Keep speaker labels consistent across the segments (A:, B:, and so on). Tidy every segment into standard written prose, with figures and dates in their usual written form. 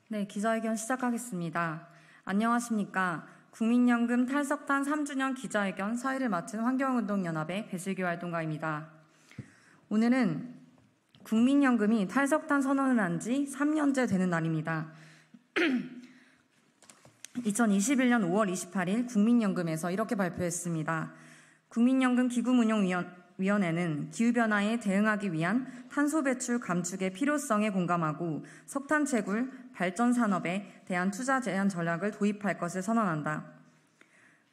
A: 네, 기자회견 시작하겠습니다. 안녕하십니까. 국민연금 탈석탄 3주년 기자회견 사회를 맡은 환경운동연합의 배슬기 활동가입니다. 오늘은 국민연금이 탈석탄 선언을 한 지 3년째 되는 날입니다. 2021년 5월 28일 국민연금에서 이렇게 발표했습니다. 국민연금 기금운용위원회는 기후변화에 대응하기 위한 탄소 배출 감축의 필요성에 공감하고 석탄 채굴, 발전 산업에 대한 투자 제한 전략을 도입할 것을 선언한다.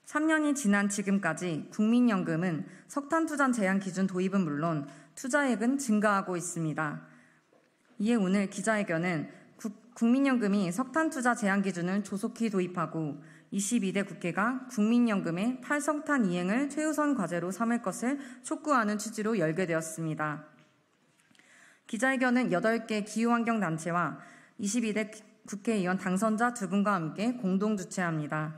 A: 3년이 지난 지금까지 국민연금은 석탄 투자 제한 기준 도입은 물론 투자액은 증가하고 있습니다. 이에 오늘 기자회견은 국민연금이 석탄 투자 제한 기준을 조속히 도입하고 22대 국회가 국민연금의 탈석탄 이행을 최우선 과제로 삼을 것을 촉구하는 취지로 열게 되었습니다. 기자회견은 8개 기후환경단체와 22대 국회의원 당선자 2분과 함께 공동 주최합니다.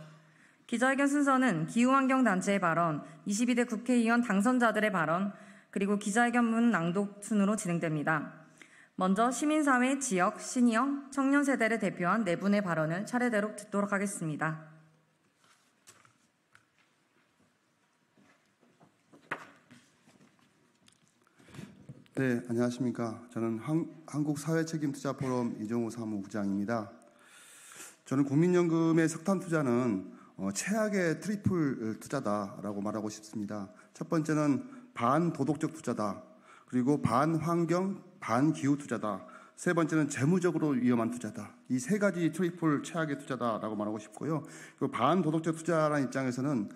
A: 기자회견 순서는 기후환경단체의 발언, 22대 국회의원 당선자들의 발언, 그리고 기자회견문 낭독 순으로 진행됩니다. 먼저 시민사회, 지역, 시니어, 청년 세대를 대표한 4분의 발언을 차례대로 듣도록 하겠습니다.
B: 네, 안녕하십니까. 저는 한국사회책임투자포럼 이종우 사무부장입니다. 저는 국민연금의 석탄 투자는 최악의 트리플 투자다라고 말하고 싶습니다. 첫 번째는 반도덕적 투자다. 그리고 반환경, 반기후 투자다. 세 번째는 재무적으로 위험한 투자다. 이 세 가지 트리플 최악의 투자다라고 말하고 싶고요. 그리고 반도덕적 투자라는 입장에서는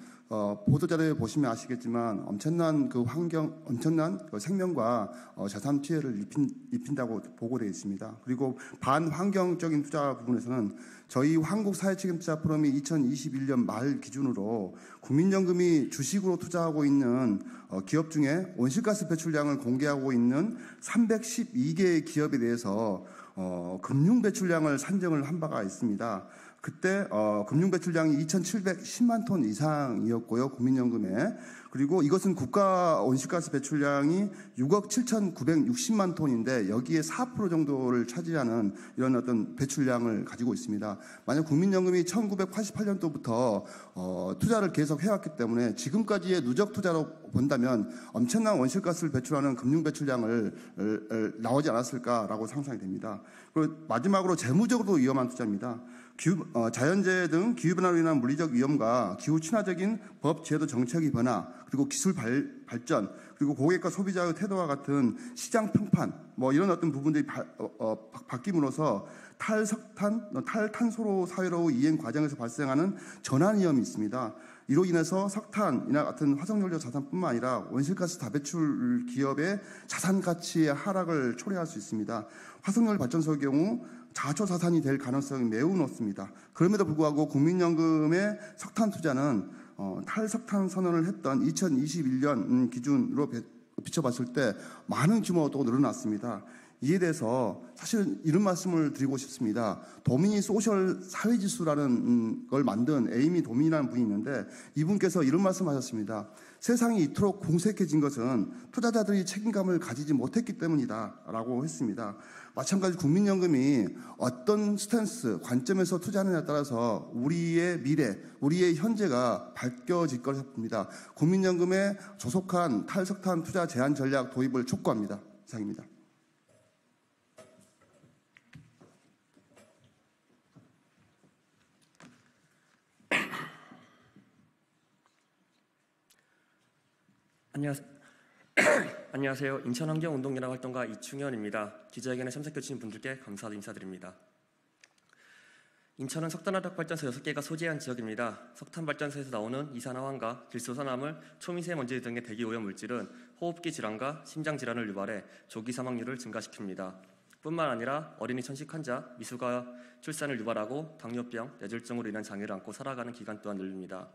B: 보도자료에 보시면 아시겠지만 엄청난 생명과 자산 피해를 입힌다고 보고되어 있습니다. 그리고 반환경적인 투자 부분에서는 저희 한국사회책임투자포럼이 2021년 말 기준으로 국민연금이 주식으로 투자하고 있는 기업 중에 온실가스 배출량을 공개하고 있는 312개의 기업에 대해서 금융 배출량을 산정을 한 바가 있습니다. 그때 금융 배출량이 2,710만 톤 이상이었고요. 국민연금에. 그리고 이것은 국가 온실가스 배출량이 6억 7,960만 톤인데 여기에 4% 정도를 차지하는 이런 어떤 배출량을 가지고 있습니다. 만약 국민연금이 1988년도부터 투자를 계속 해왔기 때문에 지금까지의 누적 투자로 본다면 엄청난 온실가스를 배출하는 금융 배출량을 나오지 않았을까라고 상상이 됩니다. 그리고 마지막으로 재무적으로 위험한 투자입니다. 자연재해 등 기후변화로 인한 물리적 위험과 기후 친화적인 법, 제도, 정책의 변화, 그리고 기술 발전, 그리고 고객과 소비자의 태도와 같은 시장 평판, 이런 어떤 부분들이 바뀜으로써 탈탄소로 사회로 이행 과정에서 발생하는 전환 위험이 있습니다. 이로 인해서 석탄이나 같은 화석연료 자산뿐만 아니라 온실가스 다배출 기업의 자산 가치의 하락을 초래할 수 있습니다. 화석연료 발전소의 경우 자초 자산이 될 가능성이 매우 높습니다. 그럼에도 불구하고 국민연금의 석탄 투자는 탈석탄 선언을 했던 2021년 기준으로 비춰봤을 때 많은 규모로 늘어났습니다. 이에 대해서 사실 이런 말씀을 드리고 싶습니다. 도미니 소셜 사회지수라는 걸 만든 에이미 도미니라는 분이 있는데 이분께서 이런 말씀하셨습니다. 세상이 이토록 공색해진 것은 투자자들이 책임감을 가지지 못했기 때문이다 라고 했습니다. 마찬가지로 국민연금이 어떤 스탠스, 관점에서 투자하느냐에 따라서 우리의 미래, 우리의 현재가 밝혀질 것입니다. 국민연금의 조속한 탈석탄 투자 제한 전략 도입을 촉구합니다. 이상입니다.
C: 안녕하세요. 인천환경운동연합 활동가 이충현입니다. 기자회견에 참석해주신 분들께 감사 인사드립니다. 인천은 석탄화력발전소 6개가 소재한 지역입니다. 석탄발전소에서 나오는 이산화황과 질소산화물, 초미세먼지 등의 대기오염 물질은 호흡기 질환과 심장질환을 유발해 조기 사망률을 증가시킵니다. 뿐만 아니라 어린이 천식 환자, 미숙아 출산을 유발하고 당뇨병, 뇌졸중으로 인한 장애를 안고 살아가는 기간 또한 늘립니다.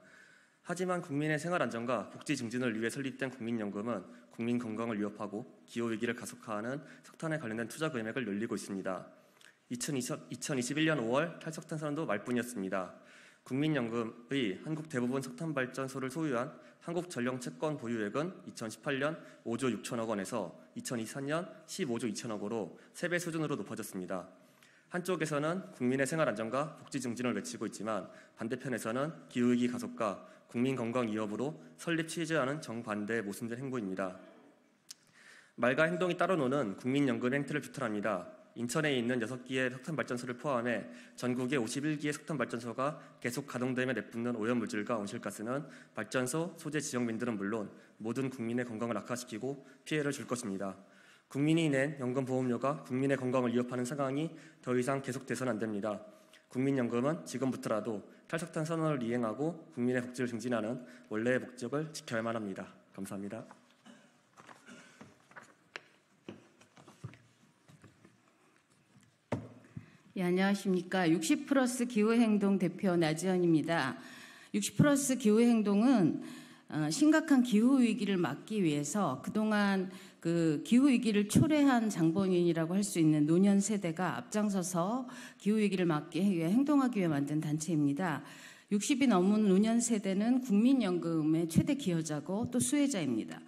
C: 하지만 국민의 생활 안전과 복지 증진을 위해 설립된 국민연금은 국민 건강을 위협하고 기후위기를 가속화하는 석탄에 관련된 투자 금액을 늘리고 있습니다. 2021년 5월 탈석탄 선언도 말뿐이었습니다. 국민연금의 한국 대부분 석탄발전소를 소유한 한국전력채권 보유액은 2018년 5조 6천억 원에서 2024년 15조 2천억 원으로 3배 수준으로 높아졌습니다. 한쪽에서는 국민의 생활 안정과 복지 증진을 외치고 있지만 반대편에서는 기후위기 가속과 국민 건강 위협으로 설립 취지와는 정반대의 모순된 행보입니다. 말과 행동이 따로 노는 국민연금 행태를 규탄합니다. 인천에 있는 6기의 석탄발전소를 포함해 전국의 51기의 석탄발전소가 계속 가동되며 내뿜는 오염물질과 온실가스는 발전소 소재 지역민들은 물론 모든 국민의 건강을 악화시키고 피해를 줄 것입니다. 국민이 낸 연금보험료가 국민의 건강을 위협하는 상황이 더 이상 계속돼서는 안 됩니다. 국민연금은 지금부터라도 탈석탄 선언을 이행하고 국민의 복지를 증진하는 원래의 목적을 지켜야만 합니다. 감사합니다.
D: 예, 안녕하십니까. 60+ 기후행동 대표 나지연입니다. 60+ 기후행동은 심각한 기후위기를 막기 위해서 그동안 그 기후위기를 초래한 장본인이라고 할 수 있는 노년 세대가 앞장서서 기후위기를 막기 위해 행동하기 위해 만든 단체입니다. 60이 넘은 노년 세대는 국민연금의 최대 기여자고 또 수혜자입니다.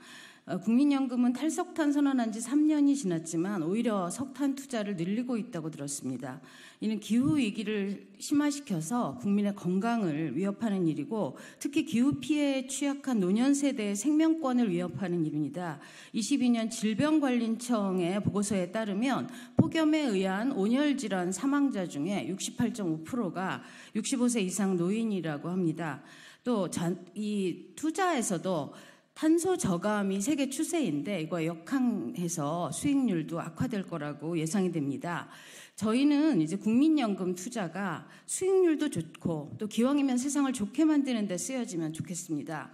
D: 국민연금은 탈석탄 선언한 지 3년이 지났지만 오히려 석탄 투자를 늘리고 있다고 들었습니다. 이는 기후위기를 심화시켜서 국민의 건강을 위협하는 일이고 특히 기후 피해에 취약한 노년 세대의 생명권을 위협하는 일입니다. 22년 질병관리청의 보고서에 따르면 폭염에 의한 온열질환 사망자 중에 68.5%가 65세 이상 노인이라고 합니다. 또 이 투자에서도 탄소 저감이 세계 추세인데 이거 역항해서 수익률도 악화될 거라고 예상이 됩니다. 저희는 이제 국민연금 투자가 수익률도 좋고 또 기왕이면 세상을 좋게 만드는 데 쓰여지면 좋겠습니다.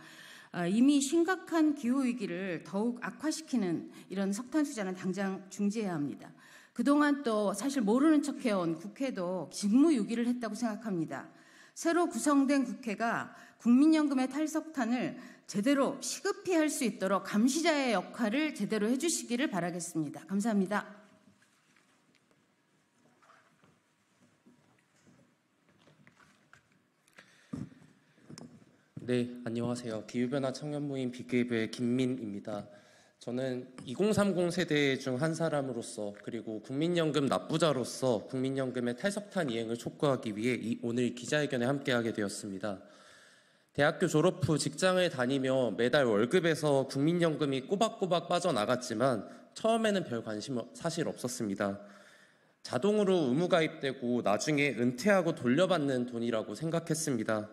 D: 이미 심각한 기후위기를 더욱 악화시키는 이런 석탄 투자는 당장 중지해야 합니다. 그동안 또 사실 모르는 척해온 국회도 직무유기를 했다고 생각합니다. 새로 구성된 국회가 국민연금의 탈석탄을 제대로 시급히 할 수 있도록 감시자의 역할을 제대로 해주시기를 바라겠습니다. 감사합니다.
E: 네, 안녕하세요. 기후변화 청년모임 비케이브의 김민입니다. 저는 2030 세대 중 한 사람으로서 그리고 국민연금 납부자로서 국민연금의 탈석탄 이행을 촉구하기 위해 오늘 기자회견에 함께하게 되었습니다. 대학교 졸업 후 직장을 다니며 매달 월급에서 국민연금이 꼬박꼬박 빠져나갔지만 처음에는 별 관심 사실 없었습니다. 자동으로 의무가입되고 나중에 은퇴하고 돌려받는 돈이라고 생각했습니다.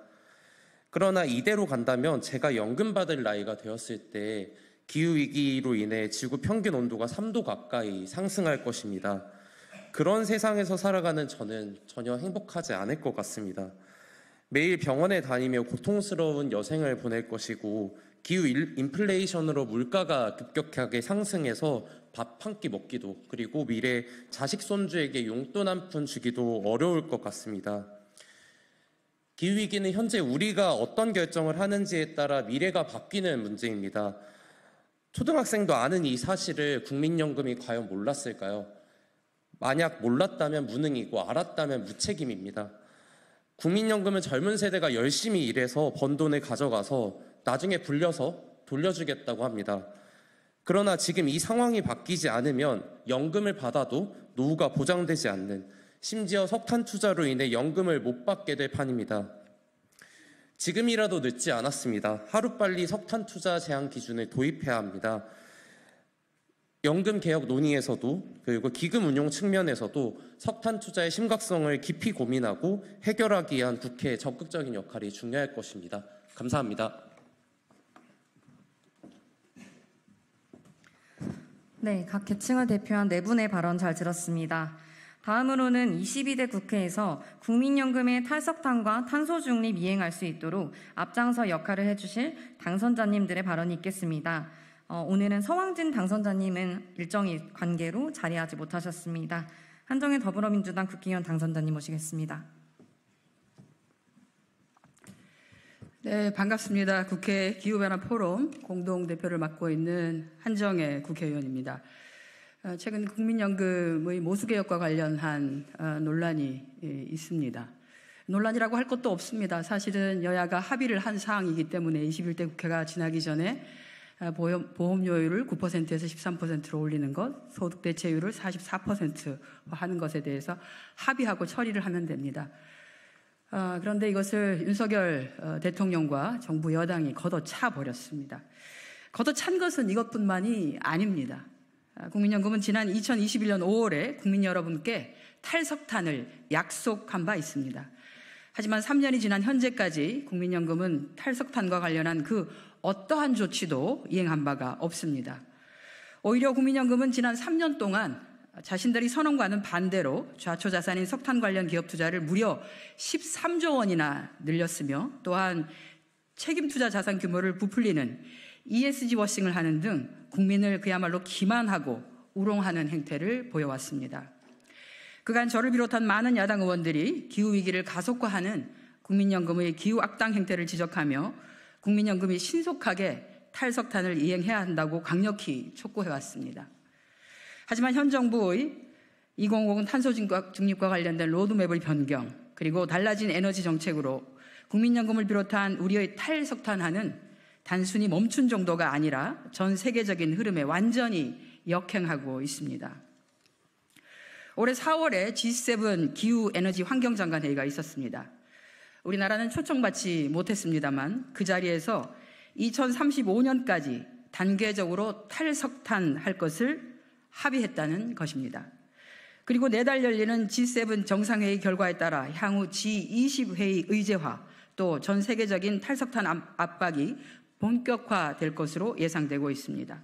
E: 그러나 이대로 간다면 제가 연금 받을 나이가 되었을 때 기후위기로 인해 지구 평균 온도가 3도 가까이 상승할 것입니다. 그런 세상에서 살아가는 저는 전혀 행복하지 않을 것 같습니다. 매일 병원에 다니며 고통스러운 여생을 보낼 것이고 기후 인플레이션으로 물가가 급격하게 상승해서 밥 한 끼 먹기도 그리고 미래 자식 손주에게 용돈 한 푼 주기도 어려울 것 같습니다. 기후위기는 현재 우리가 어떤 결정을 하는지에 따라 미래가 바뀌는 문제입니다. 초등학생도 아는 이 사실을 국민연금이 과연 몰랐을까요? 만약 몰랐다면 무능이고 알았다면 무책임입니다. 국민연금은 젊은 세대가 열심히 일해서 번 돈을 가져가서 나중에 불려서 돌려주겠다고 합니다. 그러나 지금 이 상황이 바뀌지 않으면 연금을 받아도 노후가 보장되지 않는, 심지어 석탄 투자로 인해 연금을 못 받게 될 판입니다. 지금이라도 늦지 않았습니다. 하루빨리 석탄 투자 제한 기준을 도입해야 합니다. 연금 개혁 논의에서도 그리고 기금 운용 측면에서도 석탄 투자의 심각성을 깊이 고민하고 해결하기 위한 국회의 적극적인 역할이 중요할 것입니다. 감사합니다.
A: 네, 각 계층을 대표한 네 분의 발언 잘 들었습니다. 다음으로는 22대 국회에서 국민연금의 탈석탄과 탄소 중립 이행할 수 있도록 앞장서 역할을 해주실 당선자님들의 발언이 있겠습니다. 오늘은 서왕진 당선자님은 일정이 관계로 자리하지 못하셨습니다. 한정희 더불어민주당 국회의원 당선자님 모시겠습니다.
F: 네, 반갑습니다. 국회 기후변화 포럼 공동대표를 맡고 있는 한정혜 국회의원입니다. 최근 국민연금의 모수개혁과 관련한 논란이 있습니다. 논란이라고 할 것도 없습니다. 사실은 여야가 합의를 한 사항이기 때문에 21대 국회가 지나기 전에 보험료율을 9%에서 13%로 올리는 것, 소득 대체율을 44%로 하는 것에 대해서 합의하고 처리를 하면 됩니다. 그런데 이것을 윤석열 대통령과 정부 여당이 걷어차 버렸습니다. 걷어찬 것은 이것뿐만이 아닙니다. 국민연금은 지난 2021년 5월에 국민 여러분께 탈석탄을 약속한 바 있습니다. 하지만 3년이 지난 현재까지 국민연금은 탈석탄과 관련한 그 어떠한 조치도 이행한 바가 없습니다. 오히려 국민연금은 지난 3년 동안 자신들이 선언과는 반대로 좌초자산인 석탄 관련 기업 투자를 무려 13조 원이나 늘렸으며 또한 책임투자 자산 규모를 부풀리는 ESG 워싱을 하는 등 국민을 그야말로 기만하고 우롱하는 행태를 보여왔습니다. 그간 저를 비롯한 많은 야당 의원들이 기후위기를 가속화하는 국민연금의 기후악당 행태를 지적하며 국민연금이 신속하게 탈석탄을 이행해야 한다고 강력히 촉구해왔습니다. 하지만 현 정부의 2050 탄소 중립과 관련된 로드맵을 변경, 그리고 달라진 에너지 정책으로 국민연금을 비롯한 우리의 탈석탄화는 단순히 멈춘 정도가 아니라 전 세계적인 흐름에 완전히 역행하고 있습니다. 올해 4월에 G7 기후 에너지 환경장관 회의가 있었습니다. 우리나라는 초청받지 못했습니다만 그 자리에서 2035년까지 단계적으로 탈석탄할 것을 합의했다는 것입니다. 그리고 내달 열리는 G7 정상회의 결과에 따라 향후 G20 회의 의제화, 또 전 세계적인 탈석탄 압박이 본격화될 것으로 예상되고 있습니다.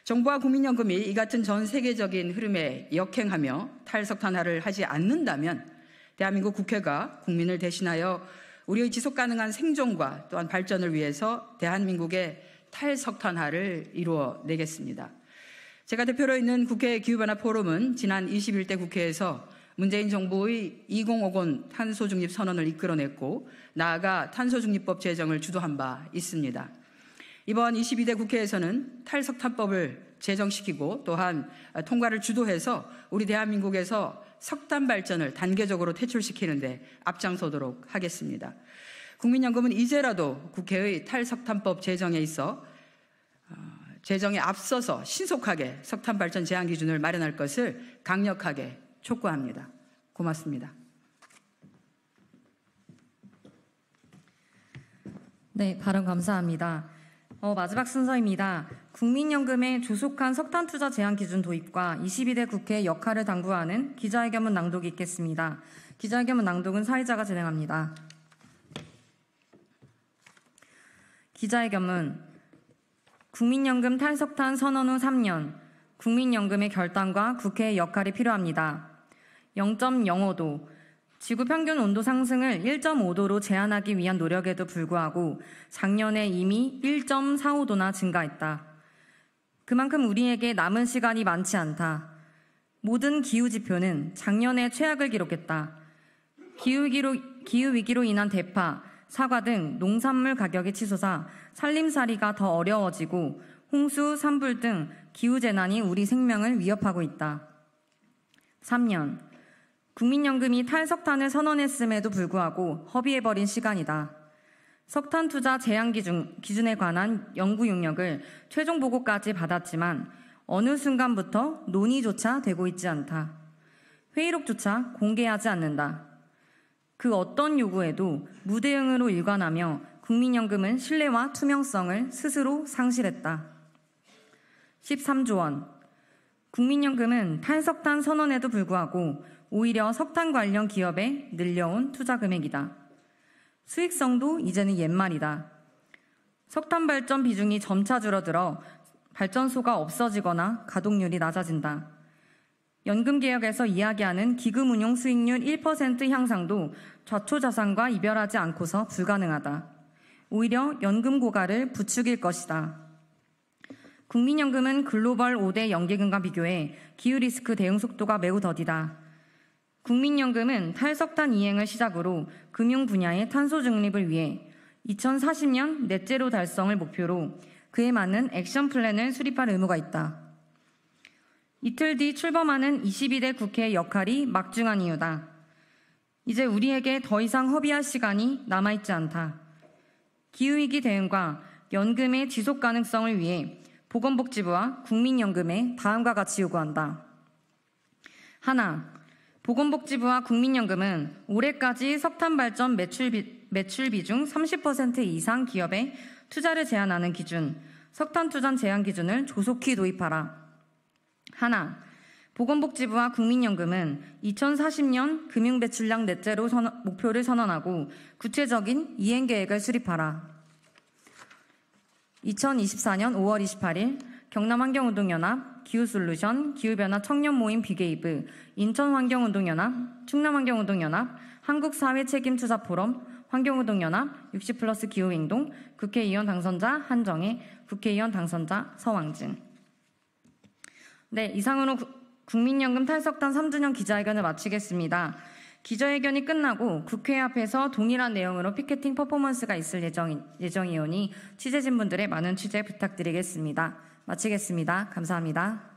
F: 정부와 국민연금이 이 같은 전 세계적인 흐름에 역행하며 탈석탄화를 하지 않는다면 대한민국 국회가 국민을 대신하여 우리의 지속가능한 생존과 또한 발전을 위해서 대한민국의 탈석탄화를 이루어내겠습니다. 제가 대표로 있는 국회 기후변화 포럼은 지난 21대 국회에서 문재인 정부의 2050 탄소중립 선언을 이끌어냈고 나아가 탄소중립법 제정을 주도한 바 있습니다. 이번 22대 국회에서는 탈석탄법을 제정시키고 또한 통과를 주도해서 우리 대한민국에서 석탄 발전을 단계적으로 퇴출시키는 데 앞장서도록 하겠습니다. 국민연금은 이제라도 국회의 탈석탄법 제정에 있어 제정에 앞서서 신속하게 석탄 발전 제한 기준을 마련할 것을 강력하게 촉구합니다. 고맙습니다.
A: 네, 발언 감사합니다. 마지막 순서입니다. 국민연금의 조속한 석탄 투자 제한 기준 도입과 22대 국회의 역할을 당부하는 기자회견문 낭독이 있겠습니다. 기자회견문 낭독은 사회자가 진행합니다. 기자회견문. 국민연금 탈석탄 선언 후 3년. 국민연금의 결단과 국회의 역할이 필요합니다. 0.05도. 지구 평균 온도 상승을 1.5도로 제한하기 위한 노력에도 불구하고 작년에 이미 1.45도나 증가했다. 그만큼 우리에게 남은 시간이 많지 않다. 모든 기후지표는 작년에 최악을 기록했다. 기후위기로 인한 대파, 사과 등 농산물 가격이 치솟아 살림살이가 더 어려워지고 홍수, 산불 등 기후재난이 우리 생명을 위협하고 있다. 3년. 국민연금이 탈석탄을 선언했음에도 불구하고 허비해버린 시간이다. 석탄 투자 제한 기준에 관한 연구 용역을 최종 보고까지 받았지만 어느 순간부터 논의조차 되고 있지 않다. 회의록조차 공개하지 않는다. 그 어떤 요구에도 무대응으로 일관하며 국민연금은 신뢰와 투명성을 스스로 상실했다. 13조 원. 국민연금은 탈석탄 선언에도 불구하고 오히려 석탄 관련 기업에 늘려온 투자 금액이다. 수익성도 이제는 옛말이다. 석탄 발전 비중이 점차 줄어들어 발전소가 없어지거나 가동률이 낮아진다. 연금개혁에서 이야기하는 기금 운용 수익률 1% 향상도 좌초자산과 이별하지 않고서 불가능하다. 오히려 연금 고갈을 부추길 것이다. 국민연금은 글로벌 5대 연기금과 비교해 기후리스크 대응 속도가 매우 더디다. 국민연금은 탈석탄 이행을 시작으로 금융 분야의 탄소 중립을 위해 2040년 넷제로 달성을 목표로 그에 맞는 액션 플랜을 수립할 의무가 있다. 이틀 뒤 출범하는 22대 국회의 역할이 막중한 이유다. 이제 우리에게 더 이상 허비할 시간이 남아있지 않다. 기후위기 대응과 연금의 지속 가능성을 위해 보건복지부와 국민연금에 다음과 같이 요구한다. 하나, 보건복지부와 국민연금은 올해까지 석탄 발전 매출 비중 30% 이상 기업에 투자를 제한하는 기준, 석탄 투자 제한 기준을 조속히 도입하라. 하나, 보건복지부와 국민연금은 2040년 금융배출량 넷제로 목표를 선언하고 구체적인 이행계획을 수립하라. 2024년 5월 28일 경남환경운동연합, 기후솔루션, 기후변화 청년모임 비게이브, 인천환경운동연합, 충남환경운동연합, 한국사회책임투자포럼, 환경운동연합, 60+ 기후행동, 국회의원 당선자 한정혜, 국회의원 당선자 서왕진. 네, 이상으로 국민연금 탈석탄 3주년 기자회견을 마치겠습니다. 기자회견이 끝나고 국회 앞에서 동일한 내용으로 피켓팅 퍼포먼스가 있을 예정이오니 취재진분들의 많은 취재 부탁드리겠습니다. 마치겠습니다. 감사합니다.